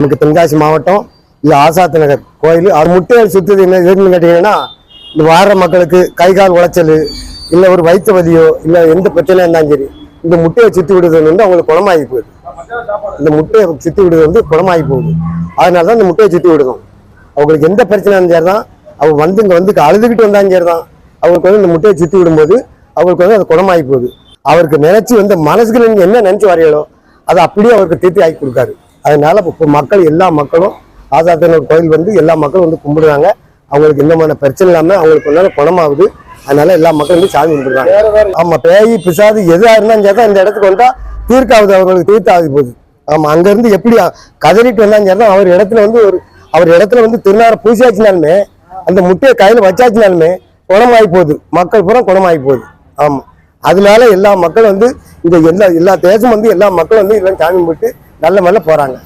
நமக்கு தென்காசி மாவட்டம் இது ஆசாத் நகர் கோயில். அது முட்டையை சுற்றுது என்ன எதுன்னு கேட்டீங்கன்னா, இந்த வார மக்களுக்கு கை கால் உளைச்சல் இல்லை ஒரு வயிற்று வலியோ இல்லை எந்த பிரச்சனையும் இருந்தாலும் சரி, இந்த முட்டையை சுற்றி விடுறது வந்து அவங்களுக்கு குணமாகி போகுது. இந்த முட்டையை சுற்றி விடுறது வந்து குணமாகி போகுது. அதனால தான் இந்த முட்டையை சுற்றி விடுதோம். அவங்களுக்கு எந்த பிரச்சனை இருந்தாலும் சரி தான், அவங்க வந்து இங்கே வந்து அழுதுகிட்டு வந்தாலும் சரி தான், அவங்களுக்கு வந்து இந்த முட்டையை சுற்றி விடும்போது அவருக்கு வந்து அது குணமாகி போகுது. அவருக்கு நினைச்சு வந்து மனசுக்கு நீங்கள் என்ன நினைச்சு வரையலோ அதை அப்படியே அவருக்கு திருப்பி ஆக்கி கொடுக்காரு. அதனால இப்போ மக்கள் எல்லா மக்களும் ஆசாத் நகர் கோயில் வந்து எல்லா மக்களும் வந்து கும்பிடுறாங்க. அவங்களுக்கு எந்தமான பிரச்சனை இல்லாமல் அவங்களுக்கு ஒன்றாலும் குணமாகுது. அதனால எல்லா மக்களும் வந்து சாமி கும்பிடுறாங்க. ஆமா, பேய் பிசாது எதுவாக இருந்தாலும் சரி இந்த இடத்துக்கு வந்தா தீர்க்காவது, அவங்களுக்கு தீர்த்தாகுது போகுது. ஆமா, அங்கிருந்து எப்படி கதறிட்டு வந்தாலும் சரி தான், அவர் இடத்துல வந்து திருநாரை பூசியாச்சுனாலுமே அந்த முட்டையை கையில வச்சாச்சுனாலுமே குணமாகி போகுது. மக்கள் பூரா குணமாகி போகுது. ஆமா, அதனால எல்லா மக்களும் வந்து இந்த எல்லா தேசம் வந்து எல்லா மக்களும் வந்து எல்லாம் சாமி கும்பிட்டு நல்ல மேல போறாங்க.